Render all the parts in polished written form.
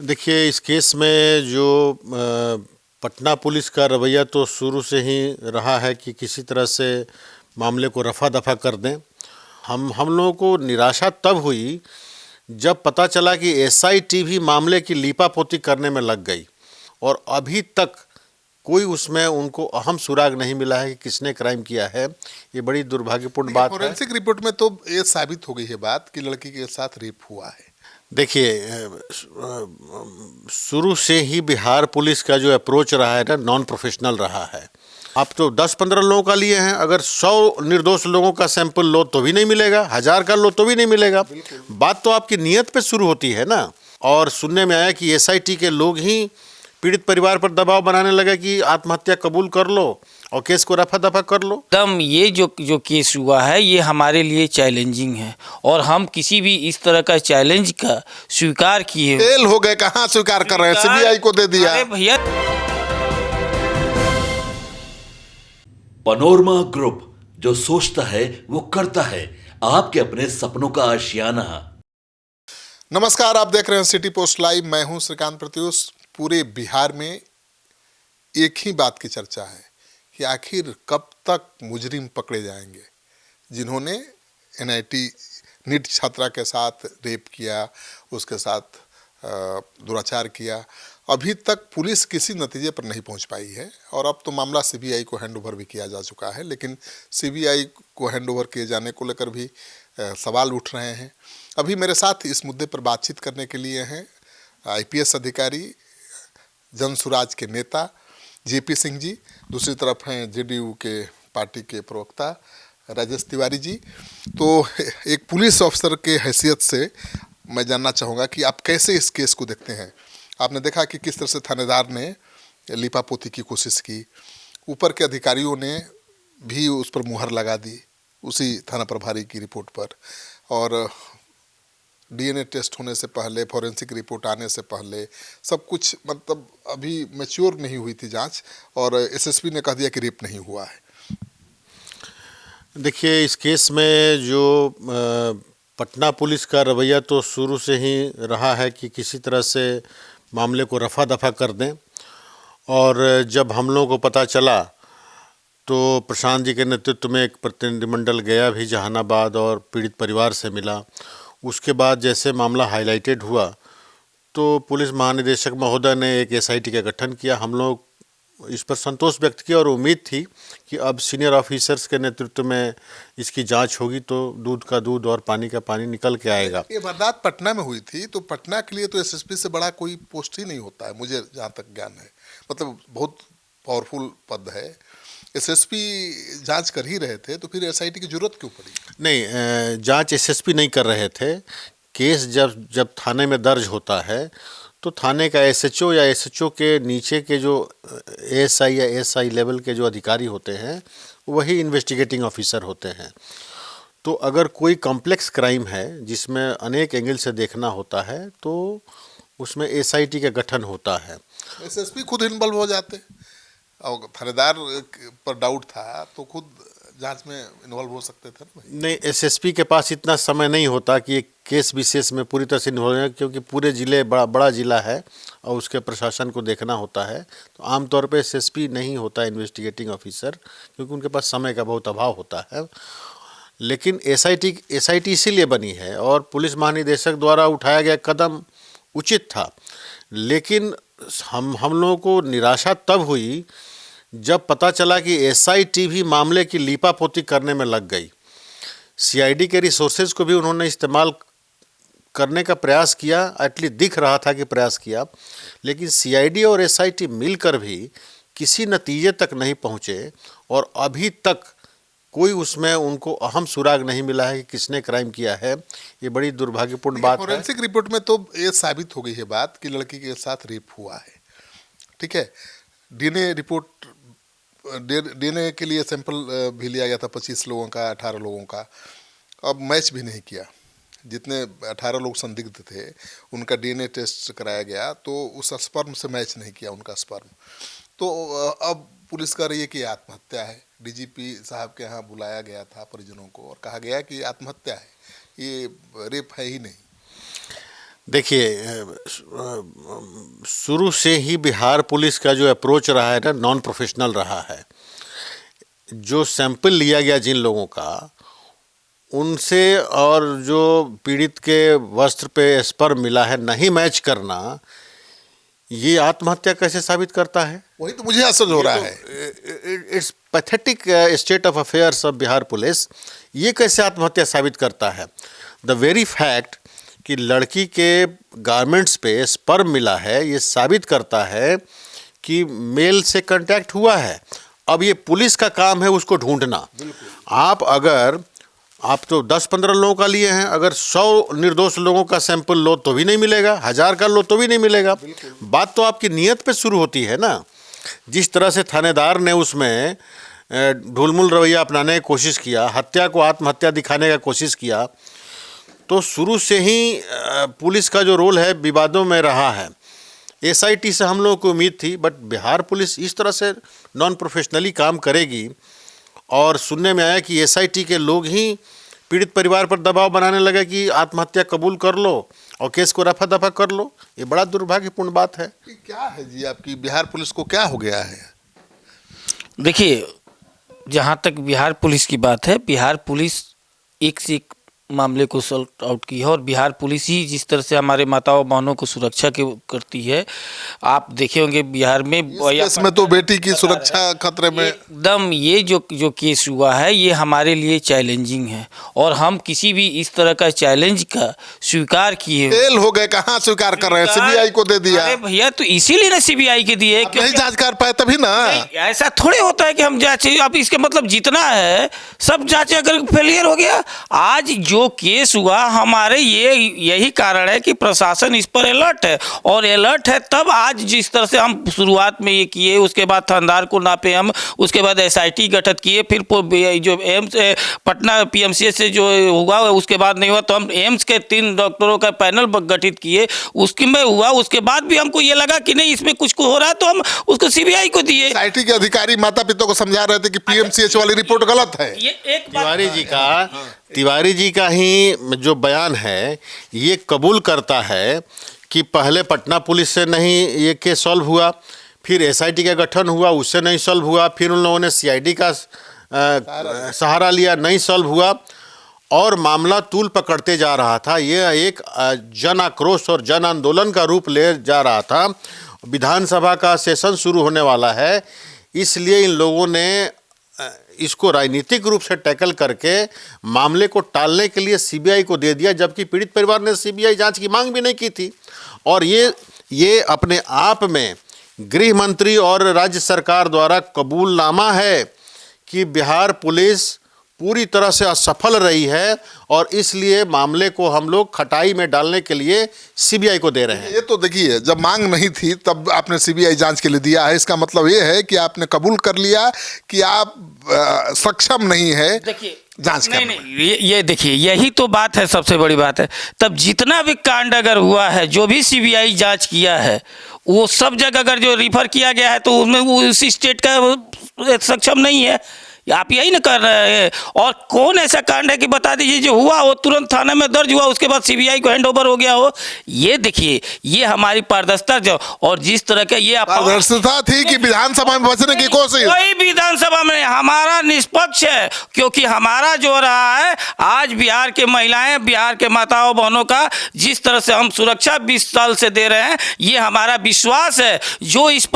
देखिए, इस केस में जो पटना पुलिस का रवैया तो शुरू से ही रहा है कि किसी तरह से मामले को रफा दफा कर दें। हम लोगों को निराशा तब हुई जब पता चला कि एसआईटी भी मामले की लीपापोती करने में लग गई और अभी तक कोई उसमें उनको अहम सुराग नहीं मिला है कि किसने क्राइम किया है। ये बड़ी दुर्भाग्यपूर्ण बात है। फोरेंसिक रिपोर्ट में तो ये साबित हो गई है बात कि लड़की के साथ रेप हुआ है। देखिए, शुरू से ही बिहार पुलिस का जो अप्रोच रहा है ना, नॉन प्रोफेशनल रहा है। आप तो 10-15 लोगों का लिए हैं, अगर 100 निर्दोष लोगों का सैंपल लो तो भी नहीं मिलेगा, 1000 का लो तो भी नहीं मिलेगा। बात तो आपकी नीयत पे शुरू होती है ना। और सुनने में आया कि एसआईटी के लोग ही पीड़ित परिवार पर दबाव बनाने लगे कि आत्महत्या कबूल कर लो और केस को रफा दफा कर लो। एकदम ये जो केस हुआ है ये हमारे लिए चैलेंजिंग है और हम किसी भी इस तरह का चैलेंज का स्वीकार किए। फेल हो गए, कहाँ स्वीकार कर रहे हैं, सीबीआई को दे दिया। अरे भैया, पनोरमा ग्रुप, जो सोचता है वो करता है, आपके अपने सपनों का आशियाना। नमस्कार, आप देख रहे हैं सिटी पोस्ट लाइव। मैं हूं श्रीकांत प्रत्युष। पूरे बिहार में एक ही बात की चर्चा है कि आखिर कब तक मुजरिम पकड़े जाएंगे जिन्होंने एनआईटी नीट छात्रा के साथ रेप किया, उसके साथ दुराचार किया। अभी तक पुलिस किसी नतीजे पर नहीं पहुंच पाई है और अब तो मामला सीबीआई को हैंडओवर भी किया जा चुका है, लेकिन सीबीआई को हैंडओवर किए जाने को लेकर भी सवाल उठ रहे हैं। अभी मेरे साथ इस मुद्दे पर बातचीत करने के लिए हैं आईपीएस अधिकारी, जनसुराज के नेता जेपी सिंह जी, दूसरी तरफ हैं जेडीयू के पार्टी के प्रवक्ता राजेश तिवारी जी। तो एक पुलिस अफसर के हैसियत से मैं जानना चाहूँगा कि आप कैसे इस केस को देखते हैं। आपने देखा कि किस तरह से थानेदार ने लीपापोती की कोशिश की, ऊपर के अधिकारियों ने भी उस पर मुहर लगा दी उसी थाना प्रभारी की रिपोर्ट पर, और डीएनए टेस्ट होने से पहले, फॉरेंसिक रिपोर्ट आने से पहले सब कुछ मतलब अभी मैच्योर नहीं हुई थी जांच, और एसएसपी ने कह दिया कि रेप नहीं हुआ है। देखिए, इस केस में जो पटना पुलिस का रवैया तो शुरू से ही रहा है कि किसी तरह से मामले को रफा दफा कर दें। और जब हम लोगों को पता चला तो प्रशांत जी के नेतृत्व में एक प्रतिनिधिमंडल गया भी जहानाबाद और पीड़ित परिवार से मिला। उसके बाद जैसे मामला हाईलाइटेड हुआ तो पुलिस महानिदेशक महोदय ने एक एसआईटी का गठन किया। हम लोग इस पर संतोष व्यक्त किया और उम्मीद थी कि अब सीनियर ऑफिसर्स के नेतृत्व में इसकी जांच होगी तो दूध का दूध और पानी का पानी निकल के आएगा। ये वारदात पटना में हुई थी, तो पटना के लिए तो एसएसपी से बड़ा कोई पोस्ट ही नहीं होता है, मुझे जहाँ तक ज्ञान है। मतलब बहुत पावरफुल पद है। एसएसपी जांच कर ही रहे थे तो फिर एसआईटी की जरूरत क्यों पड़ी? नहीं, जांच एसएसपी नहीं कर रहे थे। केस जब थाने में दर्ज होता है तो थाने का एसएचओ या एसएचओ के नीचे के जो एएसआई या एएसआई लेवल के जो अधिकारी होते हैं वही इन्वेस्टिगेटिंग ऑफिसर होते हैं। तो अगर कोई कॉम्प्लेक्स क्राइम है जिसमें अनेक एंगल से देखना होता है तो उसमें एसआईटी का गठन होता है। एसएसपी खुद इन्वॉल्व हो जाते, और थानेदार पर डाउट था तो खुद जांच में इन्वॉल्व हो सकते थे ना। नहीं, एसएसपी के पास इतना समय नहीं होता कि एक केस विशेष में पूरी तरह से इन्वॉल्व है, क्योंकि पूरे ज़िले बड़ा ज़िला है और उसके प्रशासन को देखना होता है। तो आमतौर पे एसएसपी नहीं होता इन्वेस्टिगेटिंग ऑफिसर, क्योंकि उनके पास समय का बहुत अभाव होता है। लेकिन एसआईटी इसीलिए बनी है और पुलिस महानिदेशक द्वारा उठाया गया कदम उचित था। लेकिन हम लोगों को निराशा तब हुई जब पता चला कि एसआईटी भी मामले की लीपापोती करने में लग गई। सीआईडी के रिसोर्सेज को भी उन्होंने इस्तेमाल करने का प्रयास किया, एटलीस्ट दिख रहा था कि प्रयास किया, लेकिन सीआईडी और एसआईटी मिलकर भी किसी नतीजे तक नहीं पहुंचे और अभी तक कोई उसमें उनको अहम सुराग नहीं मिला है कि किसने क्राइम किया है। ये बड़ी दुर्भाग्यपूर्ण बात है। फॉरेंसिक रिपोर्ट में तो ये साबित हो गई है बात कि लड़की के साथ रेप हुआ है, ठीक है। डीएनए रिपोर्ट, डीएनए के लिए सैंपल भी लिया गया था 25 लोगों का, 18 लोगों का। अब मैच भी नहीं किया। जितने 18 लोग संदिग्ध थे उनका डीएनए टेस्ट कराया गया तो उस स्पर्म से मैच नहीं किया उनका स्पर्म। तो अब पुलिस कह रही है कि आत्महत्या है। डीजीपी साहब के यहाँ बुलाया गया था परिजनों को और कहा गया कि आत्महत्या है, ये रेप है ही नहीं। देखिए, शुरू से ही बिहार पुलिस का जो अप्रोच रहा है ना, नॉन प्रोफेशनल रहा है। जो सैंपल लिया गया जिन लोगों का, उनसे और जो पीड़ित के वस्त्र पे स्पर्म मिला है, नहीं मैच करना, ये आत्महत्या कैसे साबित करता है? वही तो मुझे असर हो रहा है। It's pathetic state of affairs of Bihar police. ये कैसे आत्महत्या साबित करता है? द वेरी फैक्ट कि लड़की के गारमेंट्स पे स्पर्म मिला है, ये साबित करता है कि मेल से कांटेक्ट हुआ है। अब ये पुलिस का काम है उसको ढूंढना। आप तो 10-15 लोगों का लिए हैं, अगर 100 निर्दोष लोगों का सैंपल लो तो भी नहीं मिलेगा, 1000 का लो तो भी नहीं मिलेगा। बात तो आपकी नीयत पे शुरू होती है ना। जिस तरह से थानेदार ने उसमें ढुलमुल रवैया अपनाने की कोशिश किया, हत्या को आत्महत्या दिखाने का कोशिश किया, तो शुरू से ही पुलिस का जो रोल है विवादों में रहा है। एसआईटी से हम लोगों को उम्मीद थी, बट बिहार पुलिस इस तरह से नॉन प्रोफेशनली काम करेगी। और सुनने में आया कि एसआईटी के लोग ही पीड़ित परिवार पर दबाव बनाने लगे कि आत्महत्या कबूल कर लो और केस को रफा दफा कर लो। ये बड़ा दुर्भाग्यपूर्ण बात है। क्या है जी, आपकी बिहार पुलिस को क्या हो गया है? देखिए, जहाँ तक बिहार पुलिस की बात है, बिहार पुलिस एक से एक मामले को सॉल्व आउट की है। और बिहार पुलिस ही जिस तरह से हमारे माताओं बहनों को सुरक्षा के करती है, आप देखे होंगे बिहार में केस में तो बेटी की सुरक्षा खतरे में एकदम। ये जो केस हुआ है, ये हमारे लिए चैलेंजिंग है और हम किसी भी इस तरह का चैलेंज का स्वीकार किए। फेल हो गए, कहाँ स्वीकार कर रहे हैं? सीबीआई को दे दिया। अरे भैया, तो इसीलिए ना सीबीआई के दिए, नहीं जांच कर पाए तभी ना। ऐसा थोड़े होता है कि हम जांचे। अब इसके मतलब जितना है सब जांचे, अगर फेलियर हो गया। आज जो केस हुआ, हमारे यही कारण है कि प्रशासन इस पर अलर्ट है। और अलर्ट है तब आज जिस तरह से हम शुरुआत में ये किए, उसके बाद थानेदार को नापे हम, उसके बाद एसआईटी गठित किए, फिर जो एम्स पटना पीएमसीएच से जो हुआ उसके बाद नहीं हुआ तो हम एम्स के 3 डॉक्टरों का पैनल गठित किए, उसमें हुआ। उसके बाद भी हमको ये लगा कि नहीं, इसमें कुछ हो रहा है, तो हम उसको सीबीआई को दिए। एसआईटी के अधिकारी माता पिता को समझा रहे थे कि पीएमसीएच वाली रिपोर्ट गलत है। ये एक तिवारी जी का ही जो बयान है, ये कबूल करता है कि पहले पटना पुलिस से नहीं ये केस सॉल्व हुआ, फिर एसआईटी का गठन हुआ, उससे नहीं सॉल्व हुआ, फिर उन लोगों ने सीआईडी का सहारा लिया, नहीं सॉल्व हुआ, और मामला तूल पकड़ते जा रहा था। ये एक जन आक्रोश और जन आंदोलन का रूप ले जा रहा था। विधानसभा का सेशन शुरू होने वाला है, इसलिए इन लोगों ने इसको राजनीतिक रूप से टैकल करके मामले को टालने के लिए सीबीआई को दे दिया, जबकि पीड़ित परिवार ने सीबीआई जांच की मांग भी नहीं की थी। और ये अपने आप में गृह मंत्री और राज्य सरकार द्वारा कबूलनामा है कि बिहार पुलिस पूरी तरह से असफल रही है, और इसलिए मामले को हम लोग खटाई में डालने के लिए सीबीआई को दे रहे हैं। ये तो देखिए, जब मांग नहीं थी तब आपने सीबीआई जांच के लिए दिया है। इसका मतलब ये है कि आपने कबूल कर लिया कि आप सक्षम नहीं है जांच करने में। ये देखिए, यही तो बात है, सबसे बड़ी बात है। तब जितना भी कांड अगर हुआ है, जो भी सीबीआई जांच किया है, वो सब जगह अगर जो रिफर किया गया है, तो उसमें वो उसी स्टेट का सक्षम नहीं है। आप यही ना कर रहे हैं। और कौन ऐसा कांड है कि बता दीजिए जो हुआ वो तुरंत थाने में दर्ज हुआ, उसके बाद सीबीआई को हैंड ओवर हो गया हो। ये देखिए, ये हमारी पारदर्शिता जो, और जिस तरह का ये पारदर्शिता थी कि विधानसभा में बचने की कोशिश, कोई विधानसभा में हमारा निष्पक्ष है, क्योंकि हमारा जो रहा है, आज बिहार के महिलाएं, बिहार के माताओं बहनों का जिस तरह से हम सुरक्षा 20 साल से दे रहे हैं, ये हमारा विश्वास है। जो इस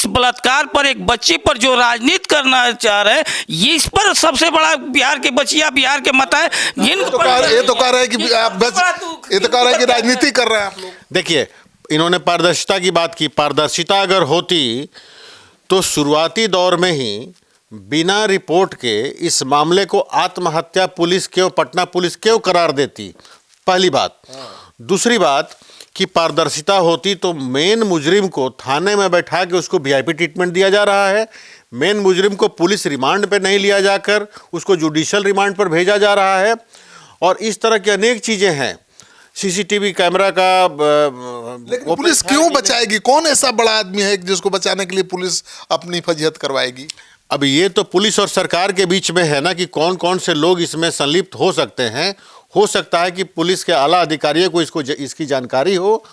बलात्कार पर, एक बच्ची पर जो राजनीति करना चाह रहे हैं, इस पर सबसे बड़ा बिहार के बचिया, बिहार के माताएं, ये तो कह रहे हैं कि आप ये तो कह रहे हैं कि राजनीति कर रहे हैं आप लोग। देखिए, इन्होंने पारदर्शिता की बात की। पारदर्शिता अगर होती तो शुरुआती दौर में ही बिना रिपोर्ट के इस मामले को आत्महत्या पुलिस क्यों, पटना पुलिस क्यों करार देती? पहली बात। दूसरी बात कि पारदर्शिता होती तो मेन मुजरिम को थाने में बैठा के उसको वीआईपी ट्रीटमेंट दिया जा रहा है। मेन मुजरिम को पुलिस रिमांड पे नहीं लिया जाकर उसको जुडिशियल रिमांड पर भेजा जा रहा है। और इस तरह की अनेक चीज़ें हैं। सीसीटीवी कैमरा का लेकिन पुलिस क्यों बचाएगी? कौन ऐसा बड़ा आदमी है जिसको बचाने के लिए पुलिस अपनी फजीहत करवाएगी? अब ये तो पुलिस और सरकार के बीच में है ना कि कौन कौन से लोग इसमें संलिप्त हो सकते हैं। हो सकता है कि पुलिस के आला अधिकारियों को इसकी जानकारी हो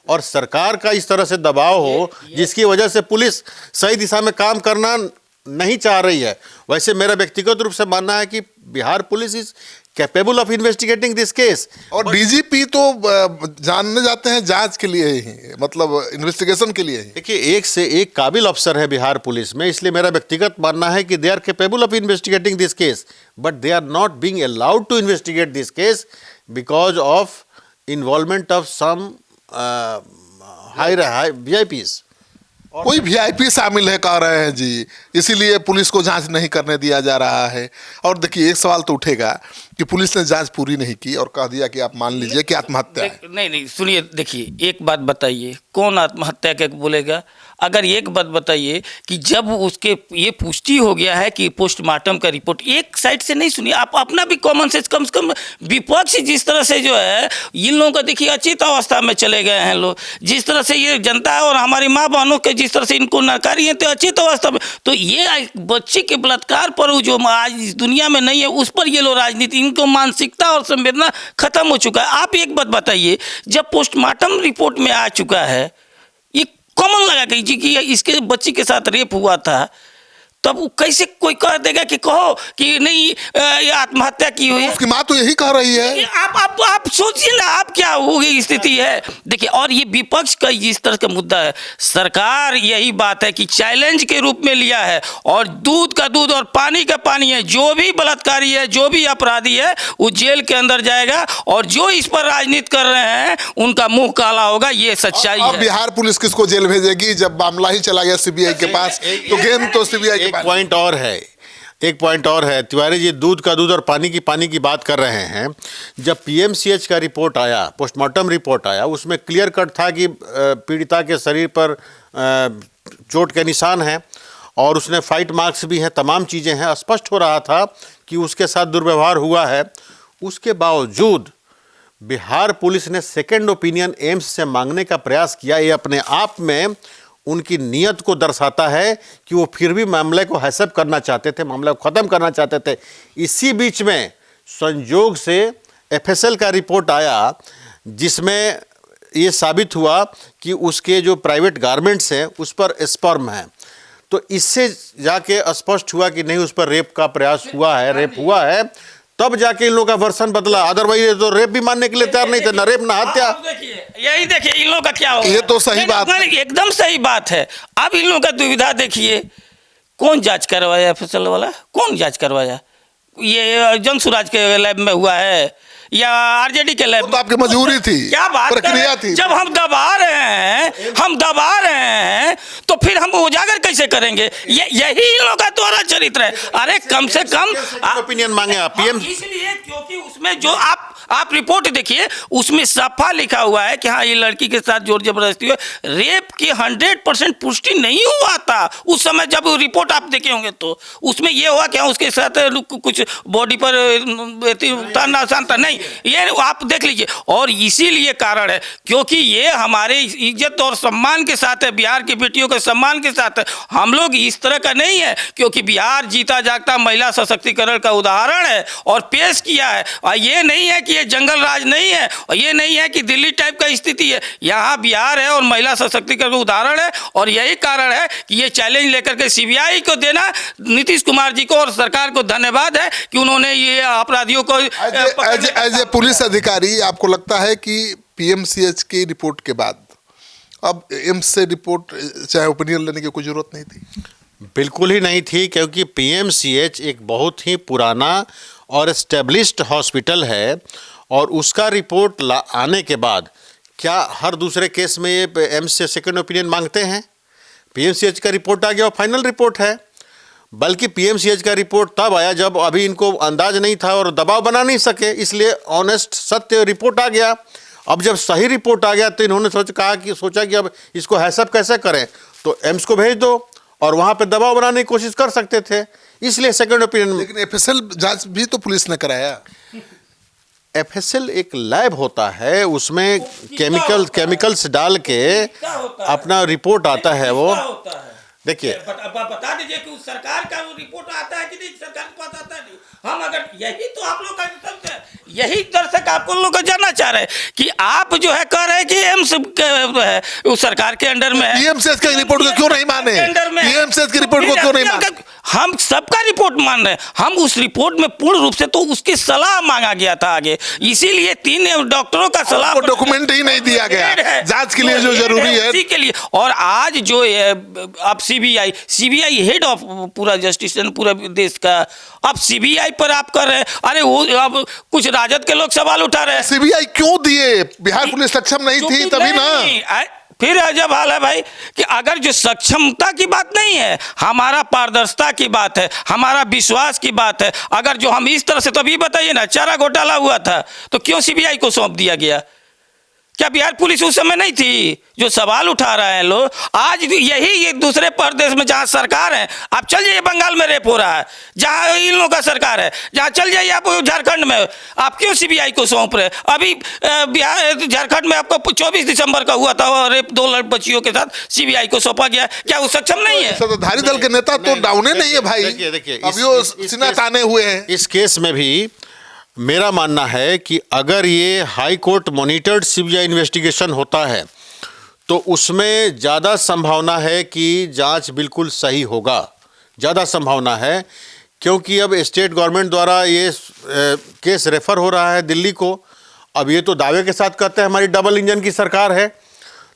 और सरकार का इस तरह से दबाव हो जिसकी वजह से पुलिस सही दिशा में काम करना नहीं चाह रही है। वैसे मेरा व्यक्तिगत रूप से मानना है कि Bihar police is capable of investigating this case. और डीजीपी तो जानने जाते हैं जांच के लिए ही, मतलब इन्वेस्टिगेशन के लिए ही। देखिए, एक से एक काबिल अफसर है बिहार पुलिस में, इसलिए मेरा व्यक्तिगत मानना है कि they are capable of investigating this case, but they are not being allowed to investigate this case because of involvement of some high VIPs। कोई वीआईपी शामिल है कह रहे हैं जी, इसीलिए पुलिस को जांच नहीं करने दिया जा रहा है। और देखिए, एक सवाल तो उठेगा कि पुलिस ने जांच पूरी नहीं की और कह दिया कि आप मान लीजिए कि आत्महत्या है। नहीं सुनिए, देखिए एक बात बताइए, कौन आत्महत्या के बोलेगा? अगर एक बात बताइए कि जब उसके ये पुष्टि हो गया है कि पोस्टमार्टम का रिपोर्ट, एक साइड से नहीं सुनिए, आप अपना भी कॉमन सेंस कम से कम। विपक्ष जिस तरह से जो है इन लोगों का देखिए अचेत अवस्था में चले गए हैं लोग, जिस तरह से ये जनता और हमारी माँ बहनों के जिस तरह से इनको नकारी है तो अचेत अवस्था में, तो ये बच्चे के बलात्कार पर जो आज इस दुनिया में नहीं है उस पर ये लोग राजनीति, इनको मानसिकता और संवेदना खत्म हो चुका है। आप एक बात बताइए, जब पोस्टमार्टम रिपोर्ट में आ चुका है, ये कॉमन लगा कि इसके बच्ची के साथ रेप हुआ था, तब वो कैसे कोई कह देगा कि कहो कि नहीं ये आत्महत्या की हुई है? उसकी माँ तो यही कह रही है। आप सोचिए ना, आप क्या होगी स्थिति है। देखिए, और ये विपक्ष का जिस तरह का मुद्दा है, सरकार यही बात है कि चैलेंज के रूप में लिया है और दूध का दूध और पानी का पानी है। जो भी बलात्कारी है, जो भी अपराधी है, वो जेल के अंदर जाएगा और जो इस पर राजनीति कर रहे हैं उनका मुंह काला होगा, ये सच्चाई है। अब बिहार पुलिस किसको जेल भेजेगी जब मामला ही चला गया सीबीआई के पास? तो गेम तो सीबीआई के एक पॉइंट और है तिवारी जी, दूध का दूध और पानी की बात कर रहे हैं। जब पीएमसीएच का रिपोर्ट आया, पोस्टमार्टम रिपोर्ट आया, उसमें क्लियर कट था कि पीड़िता के शरीर पर चोट के निशान हैं और उसने फाइट मार्क्स भी हैं, तमाम चीज़ें हैं, स्पष्ट हो रहा था कि उसके साथ दुर्व्यवहार हुआ है। उसके बावजूद बिहार पुलिस ने सेकेंड ओपिनियन एम्स से मांगने का प्रयास किया। ये अपने आप में उनकी नीयत को दर्शाता है कि वो फिर भी मामले को हैसअप करना चाहते थे, मामले को ख़त्म करना चाहते थे। इसी बीच में संयोग से FSL का रिपोर्ट आया जिसमें ये साबित हुआ कि उसके जो प्राइवेट गारमेंट्स हैं उस पर स्पर्म है। तो इससे जाके स्पष्ट हुआ कि नहीं, उस पर रेप का प्रयास हुआ है, रेप हुआ है। तब जाके इन लोगों का वर्सन बदला, अदरवाइज तो रेप भी मानने के लिए तैयार नहीं थे, ना रेप ना हत्या। यही देखिए इन लोगों का क्या होगा। ये तो सही बात है, एकदम सही बात है। अब इन लोगों का दुविधा देखिए, कौन जांच करवाया? FSL वाला कौन जांच करवाया? ये जनसुराज के लैब में हुआ है या आरजेडी के लैब? तो आपकी मजबूरी थी, क्या बात प्रक्रिया थी। जब हम दबा रहे हैं तो फिर हम उजागर कैसे करेंगे? यही इन लोगों का दोहरा चरित्र है। अरे कम से कम ओपिनियन मांगे आप पीएम, इसलिए क्योंकि उसमें जो आप रिपोर्ट देखिए, उसमें साफा लिखा हुआ है कि हाँ ये लड़की के साथ जोर जबरदस्ती हुई। रेप की 100% पुष्टि नहीं हुआ था उस समय जब रिपोर्ट आप देखे होंगे, तो उसमें ये हुआ कि हाँ उसके साथ कुछ बॉडी पर निशान था, नहीं, ये आप देख लीजिए। और इसीलिए कारण है क्योंकि ये हमारे इज्जत और सम्मान के साथ है, बिहार की बेटियों के सम्मान के साथ है। हम लोग इस तरह का नहीं है, क्योंकि बिहार जीता जागता महिला सशक्तिकरण का उदाहरण है और पेश किया है। और ये नहीं है कि ये जंगल राज नहीं है और ये नहीं है कि दिल्ली टाइप का स्थिति है, यहाँ बिहार है और महिला सशक्तिकरण का उदाहरण है। और यही कारण है कि ये चैलेंज लेकर के सीबीआई को देना, नीतीश कुमार जी को और सरकार को धन्यवाद है कि उन्होंने ये अपराधियों को एज ए पुलिस अधिकारी आपको लगता है कि पीएमसीएच की रिपोर्ट के बाद अब एम्स से रिपोर्ट चाहे ओपिनियन लेने की कोई जरूरत नहीं थी? बिल्कुल ही नहीं थी, क्योंकि पीएमसीएच एक बहुत ही पुराना और एस्टेब्लिश्ड हॉस्पिटल है और उसका रिपोर्ट आने के बाद क्या हर दूसरे केस में ये एम्स से सेकेंड ओपिनियन मांगते हैं? पीएमसीएच का रिपोर्ट आ गया और फाइनल रिपोर्ट है। बल्कि पीएमसीएच का रिपोर्ट तब आया जब अभी इनको अंदाज नहीं था और दबाव बना नहीं सके, इसलिए ऑनेस्ट सत्य रिपोर्ट आ गया। अब जब सही रिपोर्ट आ गया तो इन्होंने सोचा कि अब इसको हैसअप कैसे करें, तो एम्स को भेज दो और वहाँ पे दबाव बनाने की कोशिश कर सकते थे, इसलिए सेकंड ओपिनियन। लेकिन FSL जांच भी तो पुलिस ने कराया। FSL एक लैब होता है, उसमें केमिकल्स डाल के अपना रिपोर्ट आता है। वो देखिए, बता दीजिए कि उस सरकार का वो रिपोर्ट आता है कि नहीं, सरकार के पास आता है नहीं। हम अगर यही तो आप लोग का यही दर्शक आपको लोग जानना चाह रहे हैं कि आप जो है कह रहे हैं कि एम्स उस सरकार के अंडर में है। पीएमसीएच की रिपोर्ट को क्यों नहीं माने? पीएमसीएच की रिपोर्ट को क्यों नहीं माने? हम सबका रिपोर्ट मान रहे हैं। हम उस रिपोर्ट में पूर्ण रूप से तो उसकी सलाह मांगा गया था आगे, इसीलिए 3 डॉक्टरों का सलाह डॉक्यूमेंट ही नहीं दिया गया जांच के लिए जो जरूरी है उसी के लिए। और आज जो अब सीबीआई हेड ऑफ पूरा जस्टिस पूरा देश का, अब सीबीआई पर आप कर रहे हैं। अरे वो अब कुछ राजद के लोग सवाल उठा रहे हैं सीबीआई क्यों दिए? बिहार पुलिस सक्षम नहीं थी तभी ना। फिर अजब हाल है भाई कि अगर जो सक्षमता की बात नहीं है, हमारा पारदर्शिता की बात है, हमारा विश्वास की बात है, अगर जो हम इस तरह से, तो अभी बताइए ना, चारा घोटाला हुआ था तो क्यों सीबीआई को सौंप दिया गया? क्या बिहार पुलिस उस समय नहीं थी? जो सवाल उठा रहे हैं लोग आज, यही ये दूसरे प्रदेश में जहां सरकार है, आप चल जाइए बंगाल में रेप हो रहा है, जहां इन लोगों का सरकार है, जहां चल जाइए आप झारखंड में, आप क्यों सीबीआई को सौंप रहे? अभी बिहार झारखंड में आपको 24 दिसंबर का हुआ था रेप 2 बच्चियों के साथ, सीबीआई को सौंपा गया। क्या वो सक्षम नहीं है? सत्ताधारी दल के नेता तो डाउने नहीं है भाई। देखिए अभी वो सीना ताने हुए हैं। इस केस में भी मेरा मानना है कि अगर ये high court monitored CBI investigation होता है तो उसमें ज़्यादा संभावना है कि जांच बिल्कुल सही होगा, ज़्यादा संभावना है, क्योंकि अब स्टेट गवर्नमेंट द्वारा ये केस रेफर हो रहा है दिल्ली को। अब ये तो दावे के साथ कहते हैं हमारी डबल इंजन की सरकार है,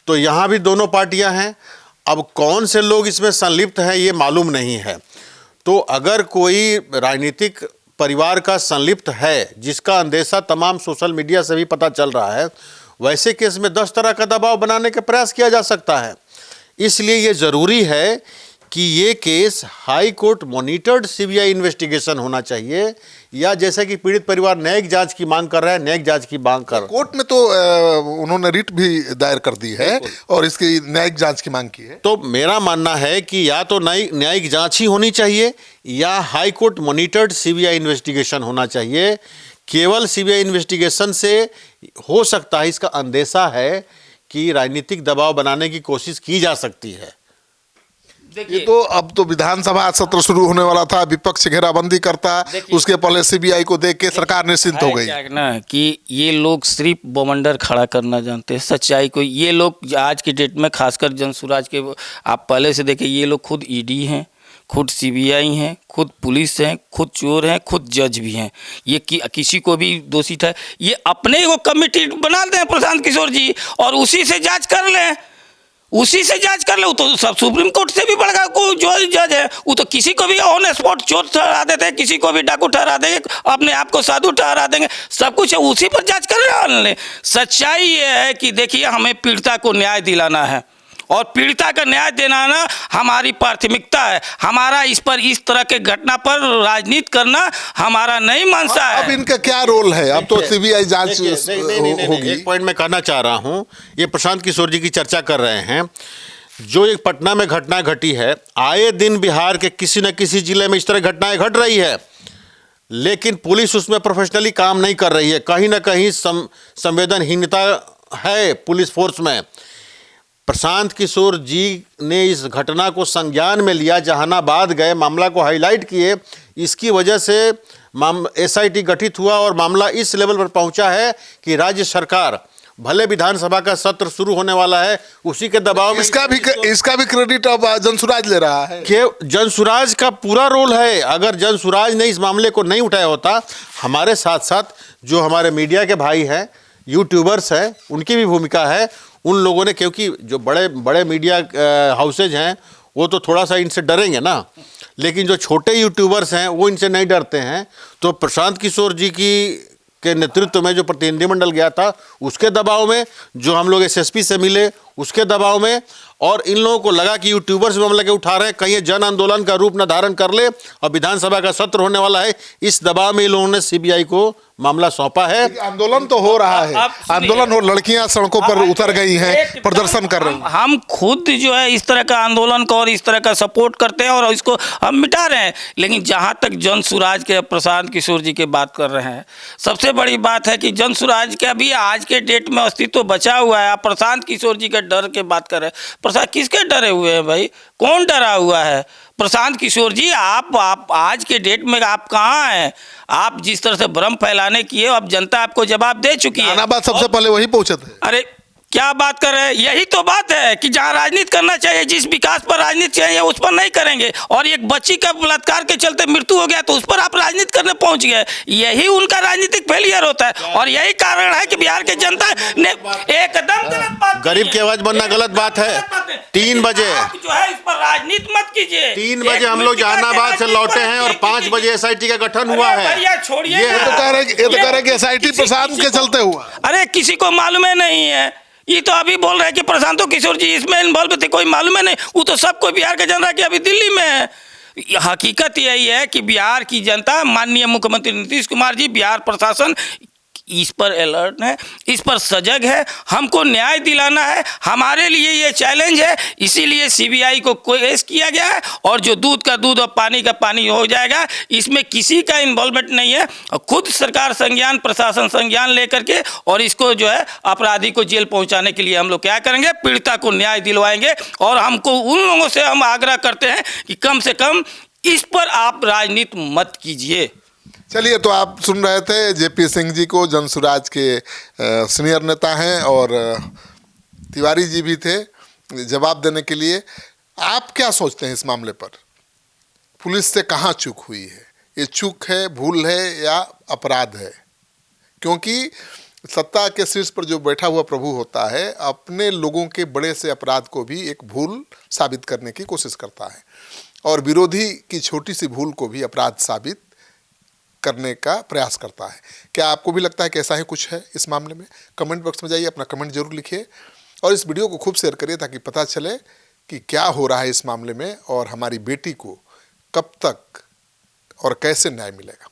तो यहाँ भी दोनों पार्टियाँ हैं। अब कौन से लोग इसमें संलिप्त हैं ये मालूम नहीं है। तो अगर कोई राजनीतिक परिवार का संलिप्त है, जिसका अंदेशा तमाम सोशल मीडिया से भी पता चल रहा है, वैसे केस में 10 तरह का दबाव बनाने का प्रयास किया जा सकता है। इसलिए ये ज़रूरी है कि ये case high court monitored CBI investigation होना चाहिए, या जैसे कि पीड़ित परिवार न्यायिक जांच की मांग कर रहा है, न्यायिक जांच की मांग कर। कोर्ट में तो उन्होंने रिट भी दायर कर दी है और इसकी न्यायिक जांच की मांग की है। तो मेरा मानना है कि या तो न्यायिक जांच ही होनी चाहिए या high court monitored CBI investigation होना चाहिए। केवल सीबीआई इन्वेस्टिगेशन से हो सकता है, इसका अंदेशा है कि राजनीतिक दबाव बनाने की कोशिश की जा सकती है। ये तो अब तो विधानसभा सत्र शुरू होने वाला था, विपक्ष घेराबंदी करता, उसके पहले सीबीआई को देख के सरकार निश्चिंत हो गई। क्या ना कि ये लोग सिर्फ बवंडर खड़ा करना जानते हैं, सच्चाई को ये लोग आज की डेट में खासकर जनसुराज के, आप पहले से देखें, ये लोग खुद ईडी हैं, खुद सीबीआई हैं, खुद पुलिस हैं, खुद चोर हैं, खुद जज भी हैं। ये किसी को भी दोषी है, ये अपने वो कमेटी बना दें प्रशांत किशोर जी और उसी से जांच कर लें, उसी से जांच कर ले। वो तो सब सुप्रीम कोर्ट से भी बढ़कर को जो जज है, वो तो किसी को भी ऑन स्पॉट चोर ठहरा देते हैं, किसी को भी डाकू ठहरा देंगे, अपने आप को साधु ठहरा देंगे, सब कुछ है, उसी पर जांच कर रहे हैं। सच्चाई ये है कि देखिए, हमें पीड़िता को न्याय दिलाना है और पीड़िता का न्याय दिलाना हमारी प्राथमिकता है। हमारा इस तरह के घटना पर राजनीति करना हमारा नहीं मंशा है। अब इनका क्या रोल है? अब तो सीबीआई जांच होगी। एक पॉइंट मैं कहना चाह रहा हूं, ये प्रशांत किशोर जी की चर्चा कर रहे हैं, जो एक पटना में घटना घटी है, आए दिन बिहार के किसी न किसी जिले में इस तरह घटनाएं घट रही है, लेकिन पुलिस उसमें प्रोफेशनली काम नहीं कर रही है। कहीं ना कहीं संवेदनहीनता है पुलिस फोर्स में। प्रशांत किशोर जी ने इस घटना को संज्ञान में लिया, जहानाबाद गए, मामला को हाईलाइट किए, इसकी वजह से एसआईटी गठित हुआ और मामला इस लेवल पर पहुंचा है कि राज्य सरकार, भले विधानसभा का सत्र शुरू होने वाला है, उसी के दबाव में इसका भी क्रेडिट अब जनसुराज ले रहा है कि जनसुराज का पूरा रोल है। अगर जनसुराज ने इस मामले को नहीं उठाया होता, हमारे साथ साथ जो हमारे मीडिया के भाई हैं, यूट्यूबर्स हैं, उनकी भी भूमिका है। उन लोगों ने, क्योंकि जो बड़े बड़े मीडिया हाउसेज हैं वो तो थोड़ा सा इनसे डरेंगे ना, लेकिन जो छोटे यूट्यूबर्स हैं वो इनसे नहीं डरते हैं। तो प्रशांत किशोर जी के नेतृत्व में जो प्रतिनिधिमंडल गया था, उसके दबाव में, जो हम लोग एसएसपी से मिले उसके दबाव में, और इन लोगों को लगा कि यूट्यूबर्स मामला के उठा रहे हैं, कहीं जन आंदोलन का रूप न धारण कर ले और विधानसभा का सत्र होने वाला है, इस दबाव में इन लोगों ने सीबीआई को मामला सौंपा है। आंदोलन तो हो रहा है, आंदोलन हो, लड़कियां सड़कों पर उतर गई हैं, प्रदर्शन कर रही हैं। हम खुद जो है इस तरह का आंदोलन को और इस तरह का सपोर्ट करते हैं और इसको हम मिटा रहे हैं। लेकिन जहां तक जनसुराज के प्रशांत किशोर जी की बात कर रहे हैं, सबसे बड़ी बात है कि जनसुराज का भी आज के डेट में अस्तित्व बचा हुआ है। आप प्रशांत किशोर जी के डर के बात कर रहे हैं, प्रशांत किसके डरे हुए हैं भाई? कौन डरा हुआ है? प्रशांत किशोर जी, आप आज के डेट में आप कहाँ हैं? आप जिस तरह से भ्रम फैलाने किए, अब जनता आपको जवाब दे चुकी है। जहानाबाद सबसे पहले वही पहुंचे थे। अरे क्या बात कर रहे हैं? यही तो बात है कि जहाँ राजनीति करना चाहिए, जिस विकास पर राजनीति चाहिए उस पर नहीं करेंगे, और एक बच्ची का बलात्कार के चलते मृत्यु हो गया तो उस पर आप राजनीति करने पहुंच गए। यही उनका राजनीतिक फेलियर होता है, और यही कारण है कि बिहार के जनता ने एकदम गलत बात, गरीब की आवाज बनना गलत बात है। 3 बजे आप जो है इस पर राजनीति मत कीजिए। 3 बजे हम लोग जहानाबाद से लौटे हैं और 5 बजे SIT का गठन हुआ है। भैया छोड़िए, ये तो कह रहे कि SIT प्रशांत के चलते हुआ। अरे किसी को मालूम नहीं है, ये तो अभी बोल रहे हैं कि प्रशांतो किशोर जी इसमें इन्वॉल्व थे, कोई मालूम नहीं। वो तो सबको बिहार के जनता की अभी दिल्ली में है। हकीकत यही है कि बिहार की जनता, माननीय मुख्यमंत्री नीतीश कुमार जी, बिहार प्रशासन इस पर अलर्ट है, इस पर सजग है। हमको न्याय दिलाना है, हमारे लिए ये चैलेंज है। इसीलिए CBI को केस किया गया है, और जो दूध का दूध और पानी का पानी हो जाएगा, इसमें किसी का इन्वॉल्वमेंट नहीं है। खुद सरकार संज्ञान, प्रशासन संज्ञान लेकर के, और इसको जो है अपराधी को जेल पहुंचाने के लिए हम लोग क्या करेंगे, पीड़िता को न्याय दिलवाएंगे। और हमको उन लोगों से हम आग्रह करते हैं कि कम से कम इस पर आप राजनीति मत कीजिए। चलिए, तो आप सुन रहे थे JP सिंह जी को, जनसुराज के सीनियर नेता हैं, और तिवारी जी भी थे जवाब देने के लिए। आप क्या सोचते हैं इस मामले पर? पुलिस से कहाँ चूक हुई है? ये चूक है, भूल है, या अपराध है? क्योंकि सत्ता के शीर्ष पर जो बैठा हुआ प्रभु होता है, अपने लोगों के बड़े से अपराध को भी एक भूल साबित करने की कोशिश करता है, और विरोधी की छोटी सी भूल को भी अपराध साबित करने का प्रयास करता है। क्या आपको भी लगता है कि ऐसा ही कुछ है इस मामले में? कमेंट बॉक्स में जाइए, अपना कमेंट जरूर लिखिए, और इस वीडियो को खूब शेयर करिए ताकि पता चले कि क्या हो रहा है इस मामले में, और हमारी बेटी को कब तक और कैसे न्याय मिलेगा।